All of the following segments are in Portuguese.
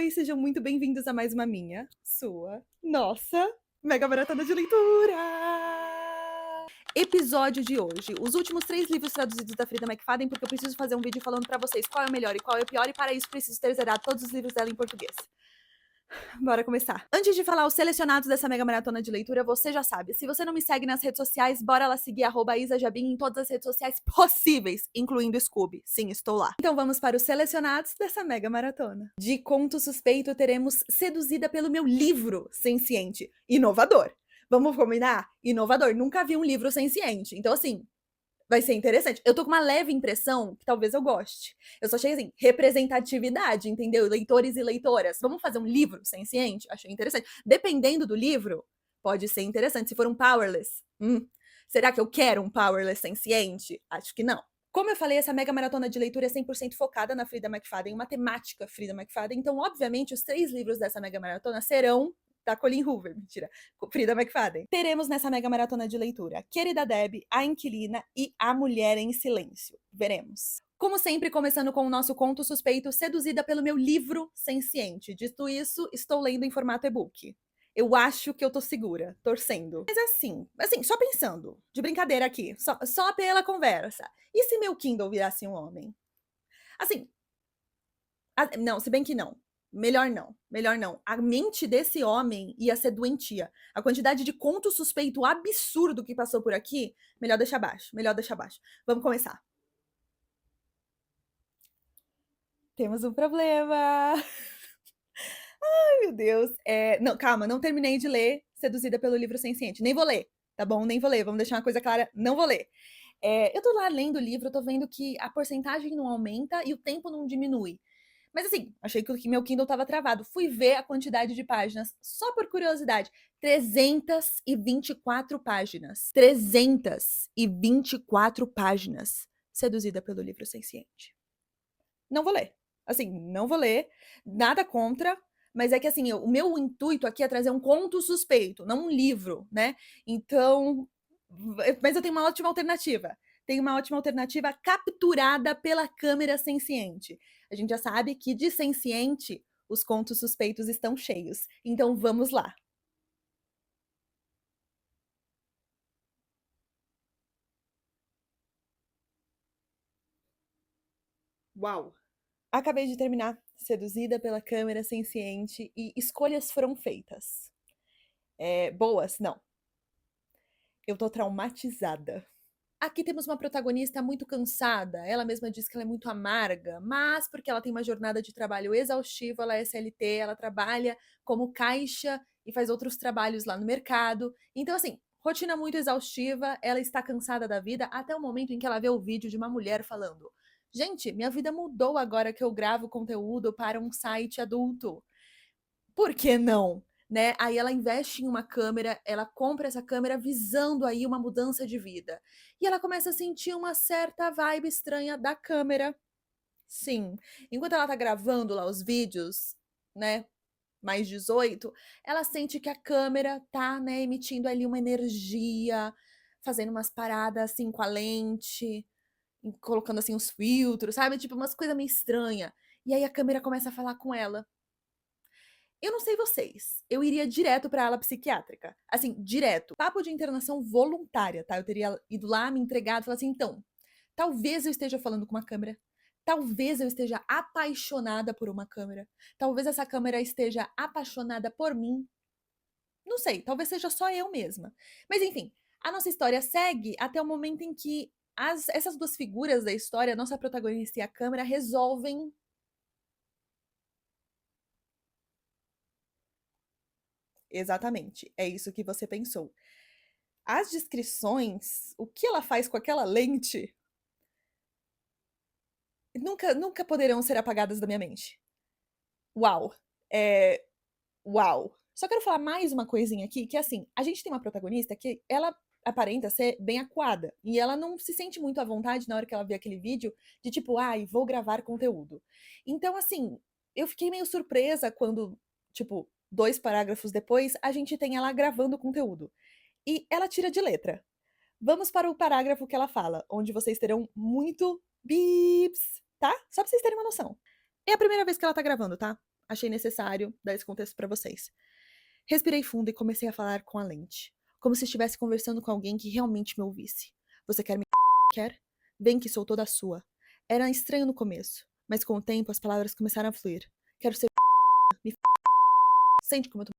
Oi, sejam muito bem-vindos a mais uma minha, sua, nossa Mega Maratona de Leitura! Episódio de hoje, os últimos 3 livros traduzidos da Freida McFadden, porque eu preciso fazer um vídeo falando pra vocês qual é o melhor e qual é o pior, e para isso preciso ter zerado todos os livros dela em português. Bora começar. Antes de falar os selecionados dessa mega maratona de leitura, você já sabe, se você não me segue nas redes sociais, bora lá seguir @IsaJabim em todas as redes sociais possíveis, incluindo Scooby. Sim, estou lá. Então vamos para os selecionados dessa mega maratona. De conto suspeito, teremos Seduzida pelo Meu Livro Senciente. Inovador. Vamos combinar? Inovador. Nunca vi um livro senciente. Então, assim, vai ser interessante. Eu tô com uma leve impressão que talvez eu goste. Eu só achei assim, representatividade, entendeu? Leitores e leitoras. Vamos fazer um livro senciente? Achei interessante. Dependendo do livro, pode ser interessante. Se for um powerless, será que eu quero um powerless senciente? Acho que não. Como eu falei, essa mega maratona de leitura é 100% focada na Freida McFadden, uma temática Freida McFadden. Então, obviamente, os 3 livros dessa mega maratona serão da Colleen Hoover, mentira, Freida McFadden. Teremos nessa mega maratona de leitura Querida Debbie, A Inquilina e A Mulher em Silêncio. Veremos. Como sempre, começando com o nosso conto suspeito, Seduzida pelo Meu Livro Senciente. Dito isso, estou lendo em formato e-book. Eu acho que eu tô segura, torcendo. Mas assim, só pensando, de brincadeira aqui, só pela conversa. E se meu Kindle virasse um homem? Assim, não, se bem que não. Melhor não, melhor não. A mente desse homem ia ser doentia. A quantidade de conto suspeito absurdo que passou por aqui, melhor deixar baixo, melhor deixar baixo. Vamos começar. Temos um problema. Ai, meu Deus. Não, calma, não terminei de ler Seduzida pelo Livro Senciente. Nem vou ler, tá bom? Nem vou ler. Vamos deixar uma coisa clara, não vou ler. Eu tô lá lendo o livro, tô vendo que a porcentagem não aumenta e o tempo não diminui. Mas assim, achei que meu Kindle tava travado. Fui ver a quantidade de páginas, só por curiosidade. 324 páginas. 324 páginas. Seduzida pelo Livro Senciente. Não vou ler. Assim, não vou ler. Nada contra. Mas é que assim, o meu intuito aqui é trazer um conto suspeito, não um livro, né? Então. Mas eu tenho uma ótima alternativa. Tem uma ótima alternativa capturada pela câmera senciente. A gente já sabe que de senciente os contos suspeitos estão cheios. Então vamos lá. Uau! Acabei de terminar Seduzida pela câmera senciente e escolhas foram feitas. Boas? Não. Eu tô traumatizada. Aqui temos uma protagonista muito cansada. Ela mesma diz que ela é muito amarga, mas porque ela tem uma jornada de trabalho exaustiva, ela é SLT, ela trabalha como caixa e faz outros trabalhos lá no mercado. Então, assim, rotina muito exaustiva, ela está cansada da vida até o momento em que ela vê o vídeo de uma mulher falando: Gente, minha vida mudou agora que eu gravo conteúdo para um site adulto. Por que não? Né? Aí ela investe em uma câmera, ela compra essa câmera visando aí uma mudança de vida. E ela começa a sentir uma certa vibe estranha da câmera. Sim. Enquanto ela tá gravando lá os vídeos, né, mais 18, ela sente que a câmera tá, né, emitindo ali uma energia, fazendo umas paradas assim com a lente, colocando assim uns filtros, sabe? Tipo umas coisas meio estranhas. E aí a câmera começa a falar com ela. Eu não sei vocês, eu iria direto pra ala psiquiátrica. Assim, direto. Papo de internação voluntária, tá? Eu teria ido lá, me entregado e falado assim, então, talvez eu esteja falando com uma câmera. Talvez eu esteja apaixonada por uma câmera. Talvez essa câmera esteja apaixonada por mim. Não sei, talvez seja só eu mesma. Mas enfim, a nossa história segue até o momento em que essas duas figuras da história, a nossa protagonista e a câmera, resolvem. Exatamente, é isso que você pensou. As descrições, o que ela faz com aquela lente, nunca poderão ser apagadas da minha mente. Uau! É, uau! Só quero falar mais uma coisinha aqui, que é assim, a gente tem uma protagonista que ela aparenta ser bem acuada, e ela não se sente muito à vontade na hora que ela vê aquele vídeo, de tipo, ai, vou gravar conteúdo. Então, assim, eu fiquei meio surpresa quando, tipo, 2 parágrafos depois, a gente tem ela gravando conteúdo. E ela tira de letra. Vamos para o parágrafo que ela fala, onde vocês terão muito bips, tá? Só pra vocês terem uma noção. É a primeira vez que ela tá gravando, tá? achei necessário dar esse contexto pra vocês. Respirei fundo e comecei a falar com a lente, como se estivesse conversando com alguém que realmente me ouvisse. Você quer me quer? Bem que sou toda sua. Era estranho no começo, mas com o tempo as palavras começaram a fluir. Quero ser me sente como eu tô.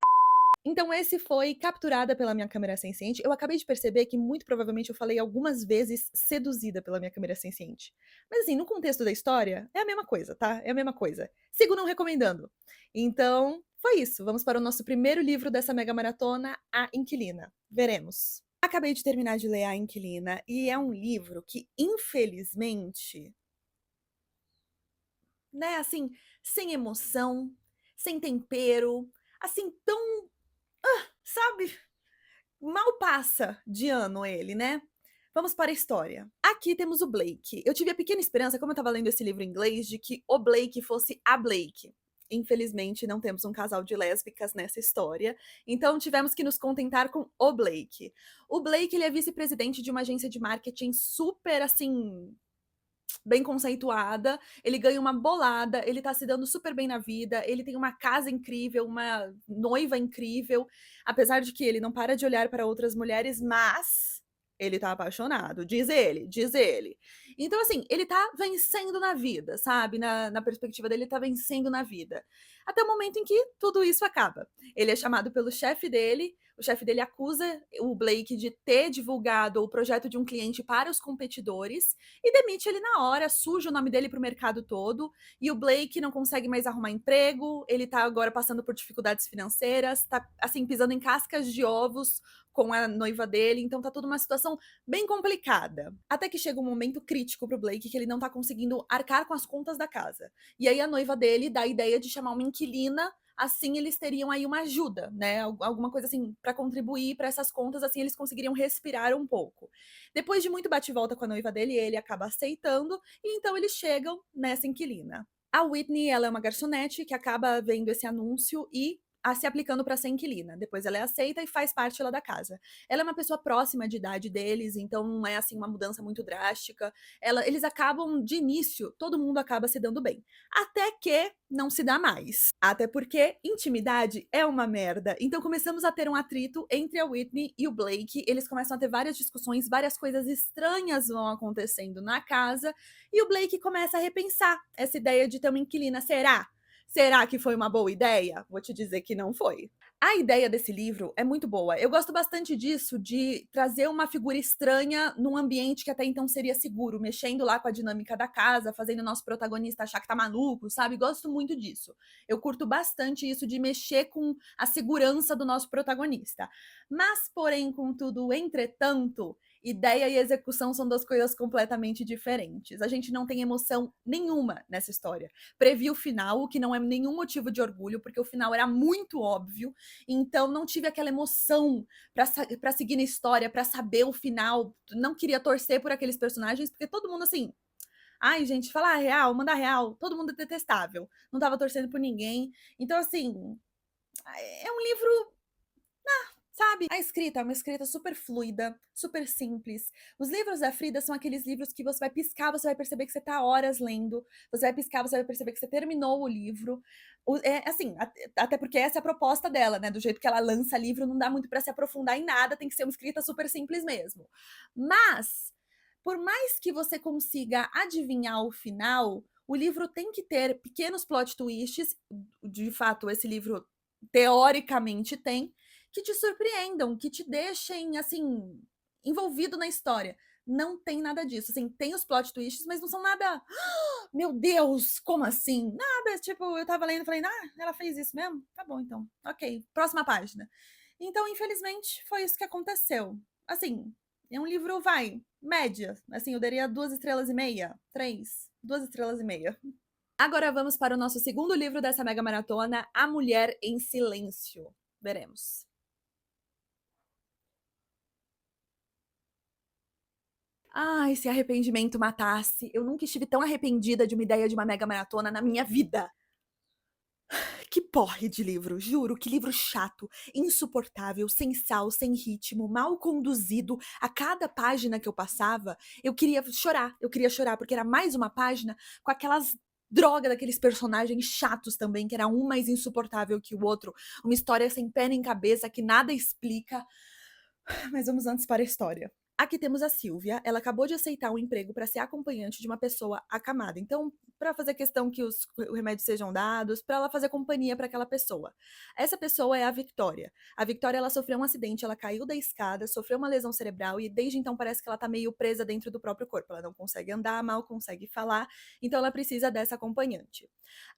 Então esse foi Capturada pela Minha Câmera Senciente. Eu acabei de perceber que muito provavelmente eu falei algumas vezes seduzida pela minha câmera senciente. Mas assim, no contexto da história, é a mesma coisa, tá? É a mesma coisa. Sigo não recomendando. Então, foi isso. Vamos para o nosso primeiro livro dessa mega maratona, A Inquilina. Veremos. Acabei de terminar de ler A Inquilina e é um livro que, infelizmente, né, assim, sem emoção, sem tempero, assim, tão, sabe? Mal passa de ano ele, né? Vamos para a história. Aqui temos o Blake. Eu tive a pequena esperança, como eu estava lendo esse livro em inglês, de que o Blake fosse a Blake. Infelizmente, não temos um casal de lésbicas nessa história, então tivemos que nos contentar com o Blake. O Blake, ele é vice-presidente de uma agência de marketing super, assim, bem conceituada, ele ganha uma bolada, ele tá se dando super bem na vida, ele tem uma casa incrível, uma noiva incrível, apesar de que ele não para de olhar para outras mulheres, mas ele tá apaixonado, diz ele, diz ele. Então, assim, ele tá vencendo na vida, sabe? Na perspectiva dele, ele tá vencendo na vida. Até o momento em que tudo isso acaba. Ele é chamado pelo chefe dele, o chefe dele acusa o Blake de ter divulgado o projeto de um cliente para os competidores, e demite ele na hora, suja o nome dele pro mercado todo, e o Blake não consegue mais arrumar emprego, ele tá agora passando por dificuldades financeiras, tá, assim, pisando em cascas de ovos com a noiva dele, então tá toda uma situação bem complicada. Até que chega um momento crítico pro Blake, que ele não tá conseguindo arcar com as contas da casa. E aí a noiva dele dá a ideia de chamar uma inquilina, assim eles teriam aí uma ajuda, né? Alguma coisa assim para contribuir para essas contas, assim eles conseguiriam respirar um pouco. Depois de muito bate e volta com a noiva dele, ele acaba aceitando e então eles chegam nessa inquilina. A Whitney, ela é uma garçonete que acaba vendo esse anúncio e se aplicando para ser inquilina. Depois ela é aceita e faz parte lá da casa. Ela é uma pessoa próxima de idade deles, então não é assim uma mudança muito drástica. Eles acabam de início, todo mundo acaba se dando bem. Até que não se dá mais. Até porque intimidade é uma merda. Então começamos a ter um atrito entre a Whitney e o Blake. Eles começam a ter várias discussões, várias coisas estranhas vão acontecendo na casa. E o Blake começa a repensar essa ideia de ter uma inquilina. Será? Será que foi uma boa ideia? Vou te dizer que não foi. A ideia desse livro é muito boa. Eu gosto bastante disso, de trazer uma figura estranha num ambiente que até então seria seguro, mexendo lá com a dinâmica da casa, fazendo o nosso protagonista achar que tá maluco, sabe? Gosto muito disso. Eu curto bastante isso de mexer com a segurança do nosso protagonista. Mas, porém, contudo, entretanto, ideia e execução são duas coisas completamente diferentes. A gente não tem emoção nenhuma nessa história. Previ o final, o que não é nenhum motivo de orgulho, porque o final era muito óbvio. Então não tive aquela emoção para seguir na história, para saber o final. Não queria torcer por aqueles personagens, porque todo mundo assim, ai, gente, falar real, mandar real, todo mundo é detestável. Não tava torcendo por ninguém. Então, assim, é um livro, sabe? A escrita é uma escrita super fluida, super simples. Os livros da Frida são aqueles livros que você vai piscar, você vai perceber que você tá horas lendo, você vai piscar, você vai perceber que você terminou o livro. É assim, até porque essa é a proposta dela, né? Do jeito que ela lança livro, não dá muito pra se aprofundar em nada, tem que ser uma escrita super simples mesmo. Mas, por mais que você consiga adivinhar o final, o livro tem que ter pequenos plot twists, de fato, esse livro teoricamente tem, que te surpreendam, que te deixem, assim, envolvido na história. Não tem nada disso. Assim, tem os plot twists, mas não são nada. "Ah, meu Deus, como assim? Nada. Tipo, eu tava lendo e falei, ela fez isso mesmo? Tá bom, então. Ok, próxima página. Então, infelizmente, foi isso que aconteceu. Assim, é um livro, vai, média. Assim, eu daria 2,5 estrelas, 3, 2,5 estrelas. Agora vamos para o nosso segundo livro dessa mega maratona, A Mulher em Silêncio. Veremos. Ai, se arrependimento matasse. Eu nunca estive tão arrependida de uma ideia de uma mega maratona na minha vida. Que porre de livro, juro, que livro chato, insuportável, sem sal, sem ritmo, mal conduzido. A cada página que eu passava, eu queria chorar, porque era mais uma página com aquelas droga daqueles personagens chatos também, que era um mais insuportável que o outro. Uma história sem pé nem cabeça, que nada explica. Mas vamos antes para a história. Aqui temos a Silvia, ela acabou de aceitar um emprego para ser acompanhante de uma pessoa acamada. Então, para fazer questão que os remédios sejam dados, para ela fazer companhia para aquela pessoa. Essa pessoa é a Victoria. A Victoria, ela sofreu um acidente, ela caiu da escada, sofreu uma lesão cerebral e desde então parece que ela tá meio presa dentro do próprio corpo. Ela não consegue andar, mal consegue falar, então ela precisa dessa acompanhante.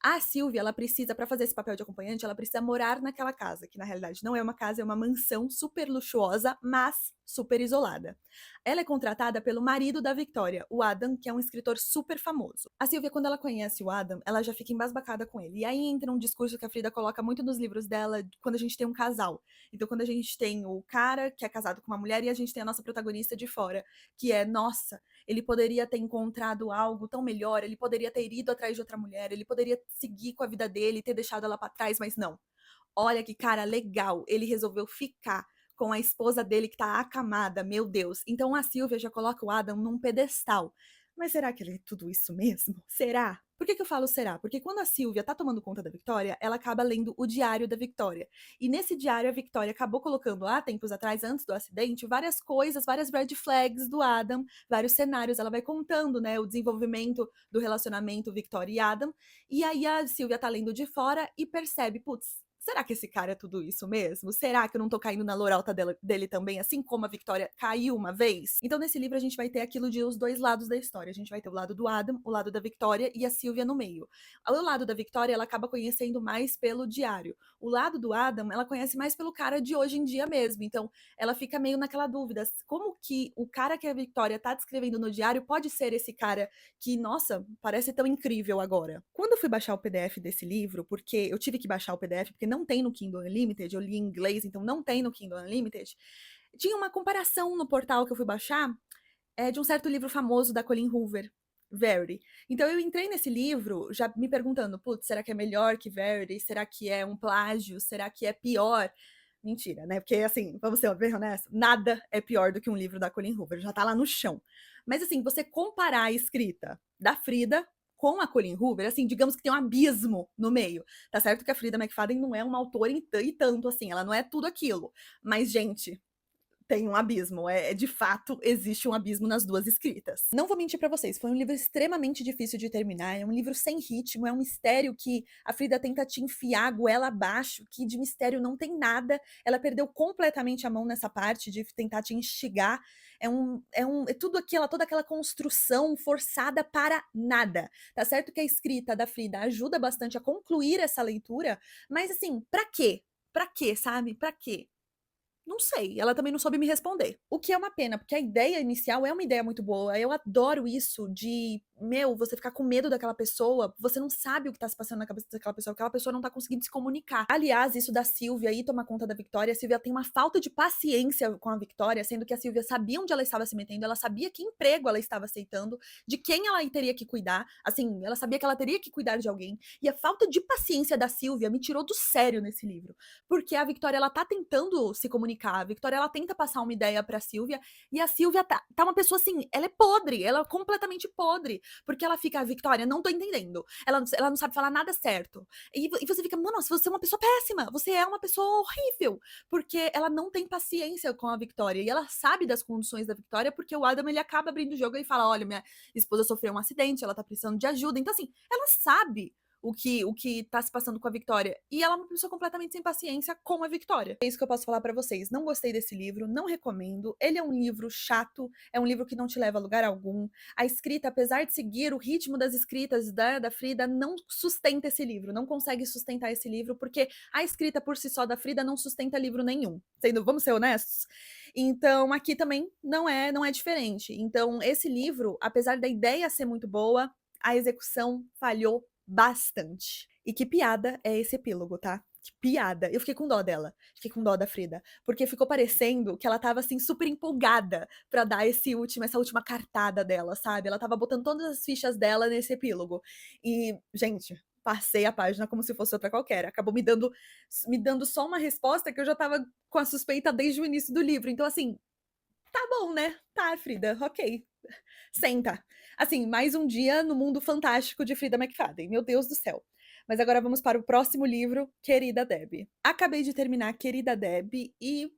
A Silvia, ela precisa, para fazer esse papel de acompanhante, ela precisa morar naquela casa, que na realidade não é uma casa, é uma mansão super luxuosa, mas super isolada. Ela é contratada pelo marido da Victoria, o Adam, que é um escritor super famoso. A Silvia, quando ela conhece o Adam, ela já fica embasbacada com ele. E aí entra um discurso que a Frida coloca muito nos livros dela, quando a gente tem um casal. Então, quando a gente tem o cara que é casado com uma mulher e a gente tem a nossa protagonista de fora, que é, nossa, ele poderia ter encontrado algo tão melhor, ele poderia ter ido atrás de outra mulher, ele poderia seguir com a vida dele, ter deixado ela pra trás, mas não. Olha que cara legal, ele resolveu ficar com a esposa dele que tá acamada, meu Deus. Então a Silvia já coloca o Adam num pedestal. Mas será que ele é tudo isso mesmo? Será? Por que eu falo será? Porque quando a Silvia tá tomando conta da Victoria, ela acaba lendo o diário da Victoria. E nesse diário a Victoria acabou colocando há tempos atrás, antes do acidente, várias coisas, várias red flags do Adam, vários cenários. Ela vai contando, né, o desenvolvimento do relacionamento Victoria e Adam. E aí a Silvia tá lendo de fora e percebe, putz, será que esse cara é tudo isso mesmo? Será que eu não tô caindo na lorota dele também, assim como a Victoria caiu uma vez? Então, nesse livro, a gente vai ter aquilo de os dois lados da história. A gente vai ter o lado do Adam, o lado da Victoria e a Silvia no meio. O lado da Victoria, ela acaba conhecendo mais pelo diário. O lado do Adam, ela conhece mais pelo cara de hoje em dia mesmo. Então, ela fica meio naquela dúvida. Como que o cara que a Victoria tá descrevendo no diário pode ser esse cara que, nossa, parece tão incrível agora? Quando eu fui baixar o PDF desse livro, porque eu tive que baixar o PDF, porque não tem no Kindle Unlimited, eu li em inglês, então não tem no Kindle Unlimited, tinha uma comparação no portal que eu fui baixar de um certo livro famoso da Colleen Hoover, Verity. Então eu entrei nesse livro já me perguntando, putz, será que é melhor que Verity? Será que é um plágio? Será que é pior? Mentira, né? Porque, assim, vamos ser bem honestos, nada é pior do que um livro da Colleen Hoover, já tá lá no chão. Mas, assim, você comparar a escrita da Frida com a Colleen Hoover, assim, digamos que tem um abismo no meio. Tá certo que a Frida McFadden não é uma autora e tanto, assim, ela não é tudo aquilo. Mas, gente, tem um abismo, de fato, existe um abismo nas duas escritas. Não vou mentir pra vocês, foi um livro extremamente difícil de terminar, é um livro sem ritmo, é um mistério que a Frida tenta te enfiar a goela abaixo, que de mistério não tem nada, ela perdeu completamente a mão nessa parte de tentar te instigar, é tudo aquilo, toda aquela construção forçada para nada. Tá certo que a escrita da Frida ajuda bastante a concluir essa leitura, mas assim, pra quê? Pra quê, sabe? Pra quê? Não sei, ela também não soube me responder. O que é uma pena, porque a ideia inicial é uma ideia muito boa. Eu adoro isso de, meu, você ficar com medo daquela pessoa, você não sabe o que tá se passando na cabeça daquela pessoa, aquela pessoa não tá conseguindo se comunicar. Aliás, isso da Silvia aí tomar conta da Victoria, a Silvia tem uma falta de paciência com a Victoria, sendo que a Silvia sabia onde ela estava se metendo, ela sabia que emprego ela estava aceitando, de quem ela teria que cuidar, assim, ela sabia que ela teria que cuidar de alguém, e a falta de paciência da Silvia me tirou do sério nesse livro, porque a Victoria, ela tá tentando se comunicar, a Victoria, ela tenta passar uma ideia pra Silvia, e a Silvia tá uma pessoa assim, ela é podre, ela é completamente podre, porque ela fica, Victoria, não tô entendendo, ela não sabe falar nada certo, e você fica, mano, você é uma pessoa péssima, você é uma pessoa horrível, porque ela não tem paciência com a Victoria, e ela sabe das condições da Victoria, porque o Adam, ele acaba abrindo o jogo e fala, olha, minha esposa sofreu um acidente, ela tá precisando de ajuda, então assim, ela sabe o que tá se passando com a Victoria. E ela é uma pessoa completamente sem paciência com a Victoria. É isso que eu posso falar pra vocês. Não gostei desse livro, não recomendo. Ele é um livro chato, é um livro que não te leva a lugar algum. A escrita, apesar de seguir o ritmo das escritas da Frida, não sustenta esse livro, não consegue sustentar esse livro, porque a escrita por si só da Frida não sustenta livro nenhum. Vamos ser honestos? Então, aqui também não é diferente. Então, esse livro, apesar da ideia ser muito boa, a execução falhou bastante. E que piada é esse epílogo, tá? Que piada. Eu fiquei com dó dela. Fiquei com dó da Frida. Porque ficou parecendo que ela tava, assim, super empolgada pra dar essa última cartada dela, sabe? Ela tava botando todas as fichas dela nesse epílogo. E, gente, passei a página como se fosse outra qualquer. Acabou me dando só uma resposta que eu já tava com a suspeita desde o início do livro. Então, assim, tá bom, né? Tá, Frida, ok. Senta. Assim, mais um dia no mundo fantástico de Frida McFadden, meu Deus do céu. Mas agora vamos para o próximo livro, Querida Deb. Acabei de terminar Querida Deb e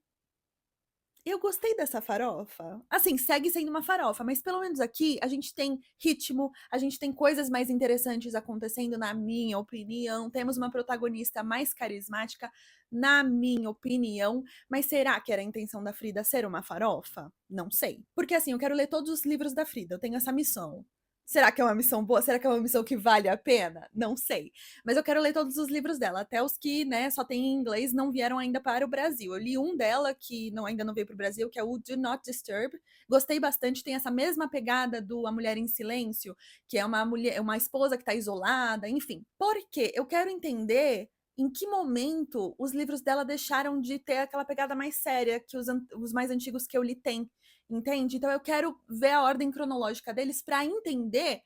eu gostei dessa farofa. Assim, segue sendo uma farofa, mas pelo menos aqui a gente tem ritmo, a gente tem coisas mais interessantes acontecendo, na minha opinião. Temos uma protagonista mais carismática, na minha opinião. Mas será que era a intenção da Frida ser uma farofa? Não sei. Porque assim, eu quero ler todos os livros da Frida, eu tenho essa missão. Será que é uma missão boa? Será que é uma missão que vale a pena? Não sei. Mas eu quero ler todos os livros dela, até os que, né, só tem em inglês, não vieram ainda para o Brasil. Eu li um dela que ainda não veio para o Brasil, que é o Do Not Disturb. Gostei bastante, tem essa mesma pegada do A Mulher em Silêncio, que é uma mulher, uma esposa que está isolada, enfim. Porque eu quero entender em que momento os livros dela deixaram de ter aquela pegada mais séria que os mais antigos que eu li têm, entende? Então eu quero ver a ordem cronológica deles para entender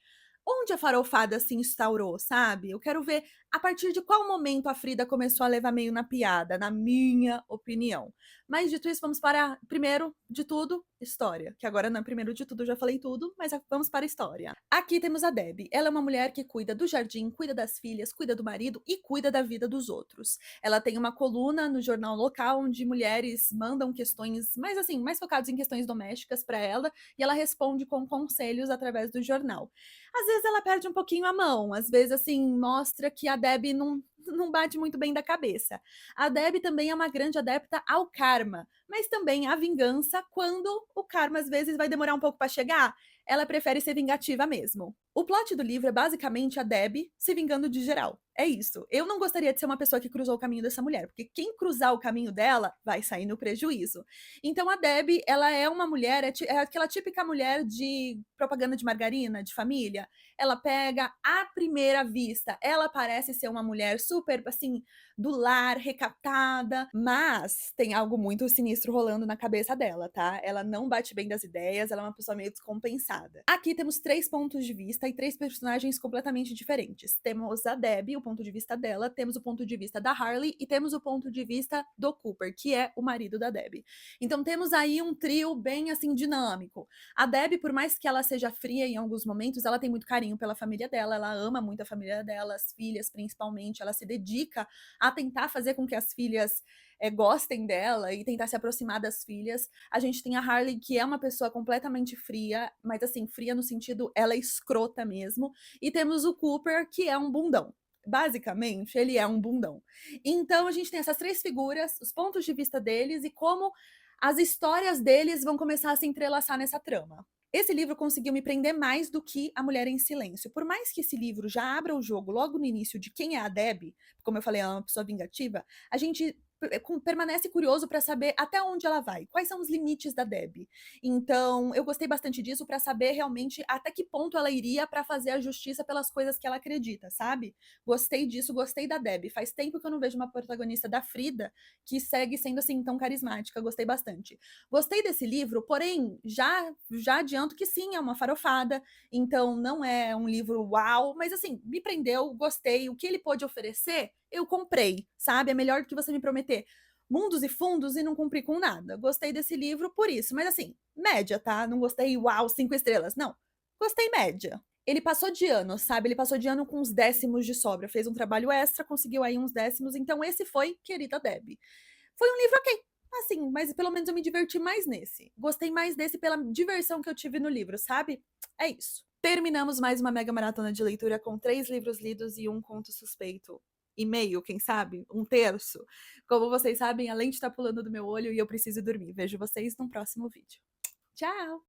onde a farofada se instaurou, sabe? Eu quero ver a partir de qual momento a Frida começou a levar meio na piada, na minha opinião. Mas dito isso, vamos para, primeiro de tudo, história. Que agora, não, primeiro de tudo, eu já falei tudo, mas vamos para a história. Aqui temos a Deb. Ela é uma mulher que cuida do jardim, cuida das filhas, cuida do marido e cuida da vida dos outros. Ela tem uma coluna no jornal local onde mulheres mandam questões, mais assim, mais focadas em questões domésticas para ela, e ela responde com conselhos através do jornal. Às vezes ela perde um pouquinho a mão, às vezes, assim, mostra que a Deb não bate muito bem da cabeça. A Deb também é uma grande adepta ao karma, mas também à vingança quando o karma às vezes vai demorar um pouco para chegar. Ela prefere ser vingativa mesmo. O plot do livro é basicamente a Deb se vingando de geral. É isso. Eu não gostaria de ser uma pessoa que cruzou o caminho dessa mulher, porque quem cruzar o caminho dela vai sair no prejuízo. Então a Deb, ela é uma mulher, é aquela típica mulher de propaganda de margarina, de família. Ela pega à primeira vista, ela parece ser uma mulher super, assim, do lar, recatada, mas tem algo muito sinistro rolando na cabeça dela, tá? Ela não bate bem das ideias, ela é uma pessoa meio descompensada. Aqui temos 3 pontos de vista e 3 personagens completamente diferentes. Temos a Deb, o ponto de vista dela, temos o ponto de vista da Harley e temos o ponto de vista do Cooper, que é o marido da Deb. Então temos aí um trio bem, assim, dinâmico. A Deb, por mais que ela seja fria em alguns momentos, ela tem muito carinho pela família dela, ela ama muito a família dela, as filhas principalmente, ela se dedica a tentar fazer com que as filhas gostem dela e tentar se aproximar das filhas. A gente tem a Harley, que é uma pessoa completamente fria, mas assim, fria no sentido, ela é escrota mesmo. E temos o Cooper, que é um bundão. Basicamente, ele é um bundão. Então, a gente tem essas 3 figuras, os pontos de vista deles e como as histórias deles vão começar a se entrelaçar nessa trama. Esse livro conseguiu me prender mais do que A Mulher em Silêncio. Por mais que esse livro já abra o jogo logo no início de quem é a Deb, como eu falei, ela é uma pessoa vingativa, a gente permanece curioso para saber até onde ela vai, quais são os limites da Deb. Então, eu gostei bastante disso para saber realmente até que ponto ela iria para fazer a justiça pelas coisas que ela acredita, sabe? Gostei disso, gostei da Deb. Faz tempo que eu não vejo uma protagonista da Frida que segue sendo assim tão carismática, gostei bastante. Gostei desse livro, porém, já adianto que sim, é uma farofada, então não é um livro uau, mas assim, me prendeu, gostei, o que ele pôde oferecer, eu comprei, sabe? É melhor do que você me prometer mundos e fundos e não cumprir com nada. Gostei desse livro por isso, mas assim, média, tá? Não gostei, uau, 5 estrelas, não. Gostei média. Ele passou de ano, sabe? Ele passou de ano com uns décimos de sobra, fez um trabalho extra, conseguiu aí uns décimos, então esse foi Querida Deb. Foi um livro ok, assim, mas pelo menos eu me diverti mais nesse. Gostei mais desse pela diversão que eu tive no livro, sabe? É isso. Terminamos mais uma mega maratona de leitura com 3 livros lidos e um conto suspeito. E meio, quem sabe? Um terço. Como vocês sabem, a lente tá pulando do meu olho e eu preciso dormir. Vejo vocês no próximo vídeo. Tchau!